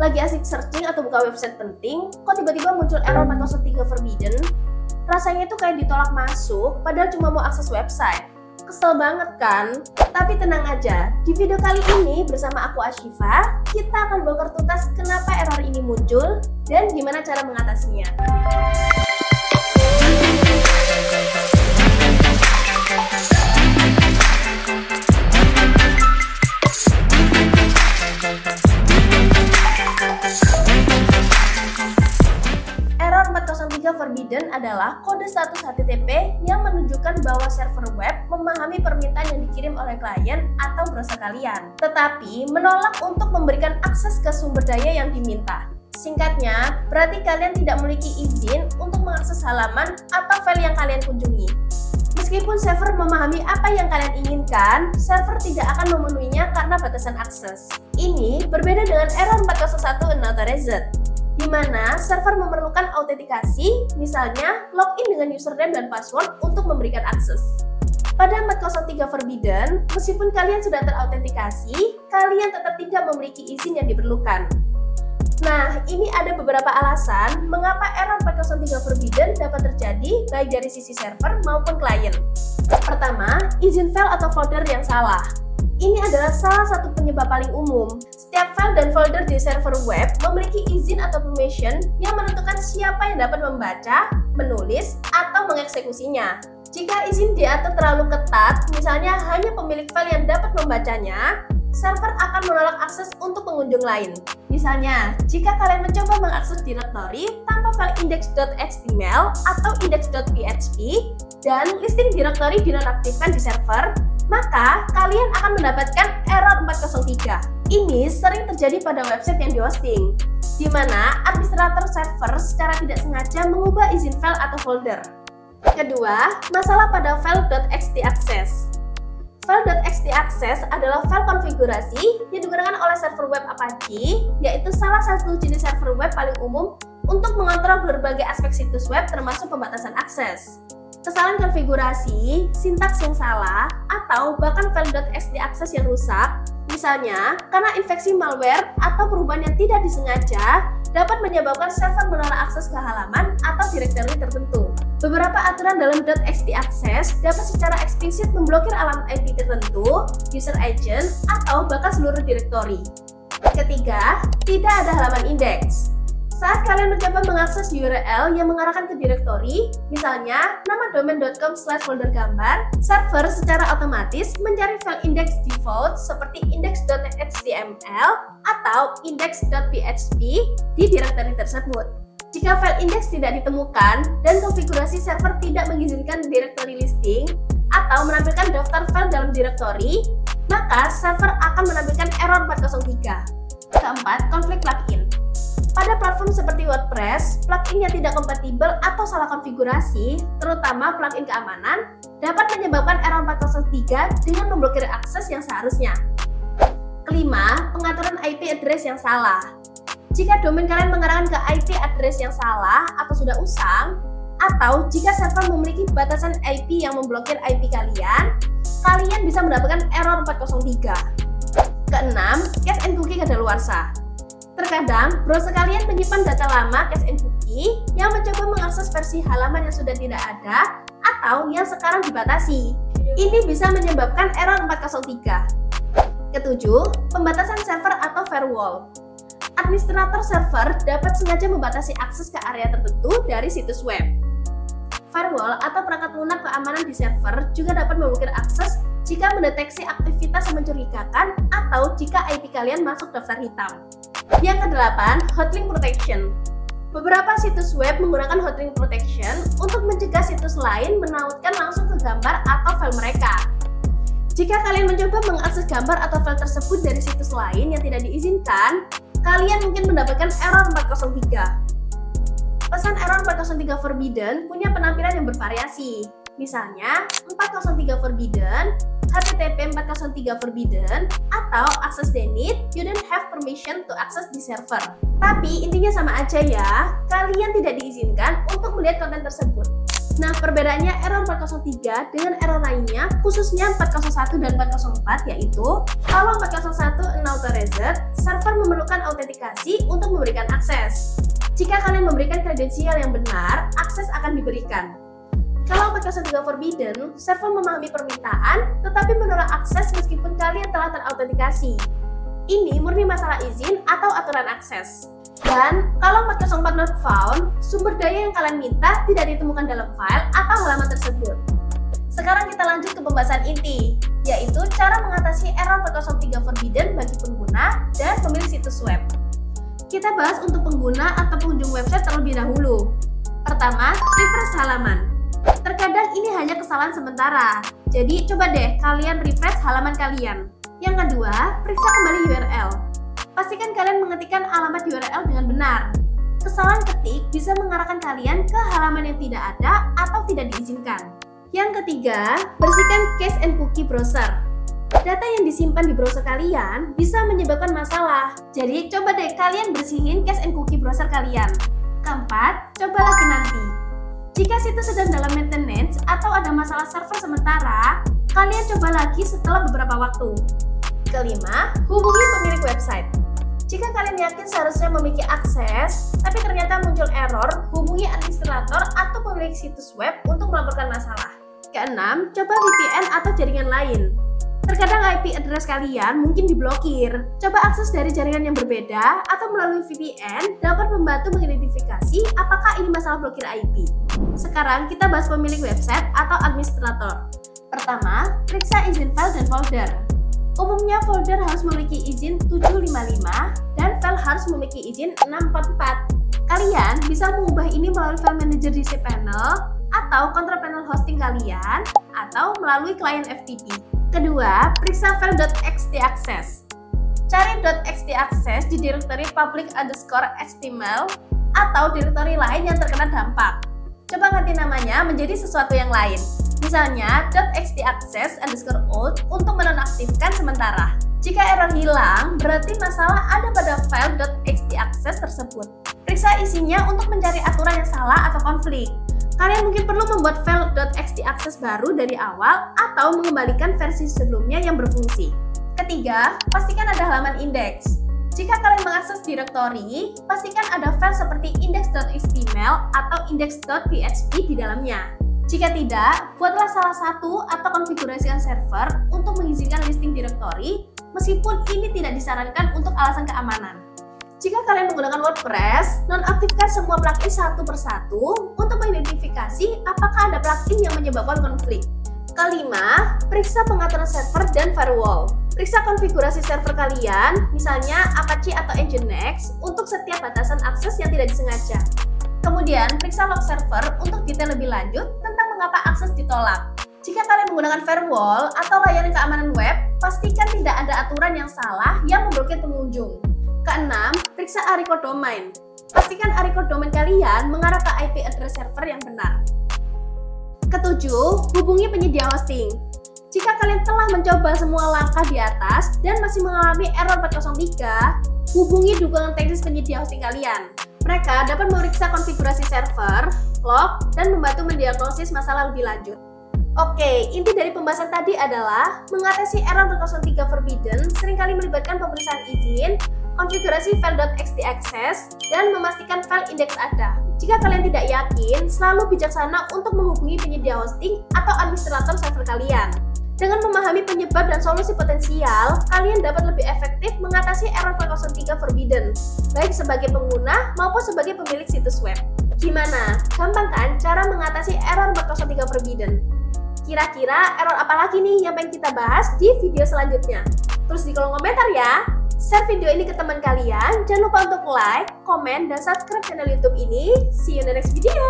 Lagi asik searching atau buka website penting, kok tiba-tiba muncul error 403 forbidden? Rasanya itu kayak ditolak masuk, padahal cuma mau akses website. Kesel banget kan? Tapi tenang aja, di video kali ini bersama aku Ashifa, kita akan bongkar tuntas kenapa error ini muncul dan gimana cara mengatasinya. Error 403 forbidden adalah kode status HTTP yang menunjukkan bahwa server web memahami permintaan yang dikirim oleh klien atau browser kalian, tetapi menolak untuk memberikan akses ke sumber daya yang diminta. Singkatnya, berarti kalian tidak memiliki izin untuk mengakses halaman atau file yang kalian kunjungi. Meskipun server memahami apa yang kalian inginkan, server tidak akan memenuhinya karena batasan akses. Ini berbeda dengan error 401 unauthorized, di mana server memerlukan autentikasi, misalnya login dengan username dan password untuk memberikan akses. Pada 403 forbidden, meskipun kalian sudah terautentikasi, kalian tetap tidak memiliki izin yang diperlukan. Nah, ini ada beberapa alasan mengapa error 403 forbidden dapat terjadi baik dari sisi server maupun klien. Pertama, izin file atau folder yang salah. Ini adalah salah satu penyebab paling umum. Setiap file dan folder di server web memiliki izin atau permission yang menentukan siapa yang dapat membaca, menulis, atau mengeksekusinya. Jika izin diatur terlalu ketat, misalnya hanya pemilik file yang dapat membacanya, server akan menolak akses untuk pengunjung lain. Misalnya, jika kalian mencoba mengakses direktori tanpa file index.html atau index.php dan listing direktori dinonaktifkan di server, maka kalian akan mendapatkan error 403. Ini sering terjadi pada website yang di-hosting, di mana administrator server secara tidak sengaja mengubah izin file atau folder. Kedua, masalah pada file.xt access. File.xt access adalah file konfigurasi yang digunakan oleh server web Apache, yaitu salah satu jenis server web paling umum untuk mengontrol berbagai aspek situs web termasuk pembatasan akses. Kesalahan konfigurasi, sintaks yang salah, atau bahkan file.xt access yang rusak, misalnya karena infeksi malware atau perubahan yang tidak disengaja, dapat menyebabkan server menolak akses ke halaman atau direktori tertentu. Beberapa aturan dalam .xt access dapat secara eksplisit memblokir alamat IP tertentu, user agent, atau bahkan seluruh direktori. Ketiga, tidak ada halaman indeks. Saat kalian mencoba mengakses URL yang mengarahkan ke direktori, misalnya nama domain.com/folder gambar, server secara otomatis mencari file index default seperti index.html atau index.php di direktori tersebut. Jika file index tidak ditemukan dan konfigurasi server tidak mengizinkan directory listing atau menampilkan daftar file dalam direktori, maka server akan menampilkan error 403. Keempat, konflik plugin. Pada platform seperti WordPress, plugin yang tidak kompatibel atau salah konfigurasi, terutama plugin keamanan, dapat menyebabkan error 403 dengan memblokir akses yang seharusnya. Kelima, pengaturan IP address yang salah. Jika domain kalian mengarahkan ke IP address yang salah atau sudah usang, atau jika server memiliki batasan IP yang memblokir IP kalian bisa mendapatkan error 403. Keenam, cache and cookie kadaluarsa. Terkadang, browser kalian menyimpan data lama cache and cookie yang mencoba mengakses versi halaman yang sudah tidak ada atau yang sekarang dibatasi. Ini bisa menyebabkan error 403. Ketujuh, pembatasan server atau firewall. Administrator server dapat sengaja membatasi akses ke area tertentu dari situs web. Firewall atau perangkat lunak keamanan di server juga dapat memblokir akses jika mendeteksi aktivitas yang mencurigakan atau jika IP kalian masuk daftar hitam. Yang kedelapan, hotlink protection. Beberapa situs web menggunakan hotlink protection untuk mencegah situs lain menautkan langsung ke gambar atau file mereka. Jika kalian mencoba mengakses gambar atau file tersebut dari situs lain yang tidak diizinkan, kalian mungkin mendapatkan error 403. Pesan error 403 forbidden punya penampilan yang bervariasi. Misalnya, 403 forbidden, HTTP 403 forbidden, atau access denied, you don't have permission to access the server. Tapi intinya sama aja ya, kalian tidak diizinkan untuk melihat konten tersebut. Nah, perbedaannya error 403 dengan error lainnya, khususnya 401 dan 404, yaitu kalau 401 unauthorized, server memerlukan autentikasi untuk memberikan akses. Jika kalian memberikan kredensial yang benar, akses akan diberikan. Kalau 403 forbidden, server memahami permintaan tetapi menolak akses meskipun kalian telah terautentikasi. Ini murni masalah izin atau aturan akses. Dan kalau 404 not found, sumber daya yang kalian minta tidak ditemukan dalam file atau halaman tersebut. Sekarang kita lanjut ke pembahasan inti, yaitu cara mengatasi error 403 forbidden bagi pengguna dan pemilik situs web. Kita bahas untuk pengguna atau pengunjung website terlebih dahulu. Pertama, refresh halaman. Terkadang ini hanya kesalahan sementara, jadi coba deh kalian refresh halaman kalian. Yang kedua, periksa kembali URL. Pastikan kalian mengetikkan alamat URL dengan benar. Kesalahan ketik bisa mengarahkan kalian ke halaman yang tidak ada atau tidak diizinkan. Yang ketiga, bersihkan cache and cookie browser. Data yang disimpan di browser kalian bisa menyebabkan masalah. Jadi coba deh kalian bersihin cache and cookie browser kalian. Keempat, coba lagi nanti. Jika situs sedang dalam maintenance atau ada masalah server sementara, kalian coba lagi setelah beberapa waktu. Kelima, hubungi pemilik website. Jika kalian yakin seharusnya memiliki akses, tapi ternyata muncul error, hubungi administrator atau pemilik situs web untuk melaporkan masalah. Keenam, coba VPN atau jaringan lain. Terkadang IP address kalian mungkin diblokir. Coba akses dari jaringan yang berbeda atau melalui VPN dapat membantu mengidentifikasi apakah ini masalah blokir IP. Sekarang kita bahas pemilik website atau administrator. Pertama, periksa izin file dan folder. Umumnya folder harus memiliki izin 755 dan file harus memiliki izin 644. Kalian bisa mengubah ini melalui file manager di cPanel atau control panel hosting kalian atau melalui klien FTP. Kedua, periksa file .xtaccess. Cari .xtaccess di direktori public_html atau direktori lain yang terkena dampak. Coba ganti namanya menjadi sesuatu yang lain. Misalnya .xtaccess_old untuk menonaktifkan sementara. Jika error hilang, berarti masalah ada pada file .xtaccess tersebut. Periksa isinya untuk mencari aturan yang salah atau konflik. Kalian mungkin perlu membuat file .xtaccess baru dari awal atau mengembalikan versi sebelumnya yang berfungsi. Ketiga, pastikan ada halaman indeks. Jika kalian mengakses direktori, pastikan ada file seperti index.html atau index.php di dalamnya. Jika tidak, buatlah salah satu atau konfigurasikan server untuk mengizinkan listing direktori, meskipun ini tidak disarankan untuk alasan keamanan. Jika kalian menggunakan WordPress, nonaktifkan semua plugin satu persatu untuk mengidentifikasi apakah ada plugin yang menyebabkan konflik. Kelima, periksa pengaturan server dan firewall. Periksa konfigurasi server kalian, misalnya Apache atau Nginx, untuk setiap batasan akses yang tidak disengaja. Kemudian, periksa log server untuk detail lebih lanjut tentang mengapa akses ditolak. Jika kalian menggunakan firewall atau layanan keamanan web, pastikan tidak ada aturan yang salah yang memblokir pengunjung. Keenam, periksa record domain. Pastikan record domain kalian mengarah ke IP address server yang benar. Ketujuh, hubungi penyedia hosting. Jika kalian telah mencoba semua langkah di atas dan masih mengalami error 403, hubungi dukungan teknis penyedia hosting kalian. Mereka dapat memeriksa konfigurasi server, log, dan membantu mendiagnosis masalah lebih lanjut. Oke, inti dari pembahasan tadi adalah mengatasi error 403 forbidden seringkali melibatkan pemeriksaan izin, konfigurasi file .xtaccess, dan memastikan file indeks ada. Jika kalian tidak yakin, selalu bijaksana untuk menghubungi penyedia hosting atau administrator server kalian. Dengan memahami penyebab dan solusi potensial, kalian dapat lebih efektif mengatasi error 403 forbidden, baik sebagai pengguna maupun sebagai pemilik situs web. Gimana? Gampang kan cara mengatasi error 403 forbidden? Kira-kira error apa lagi nih yang pengen kita bahas di video selanjutnya? Tulis di kolom komentar ya! Share video ini ke teman kalian, jangan lupa untuk like, komen, dan subscribe channel YouTube ini. See you in the next video!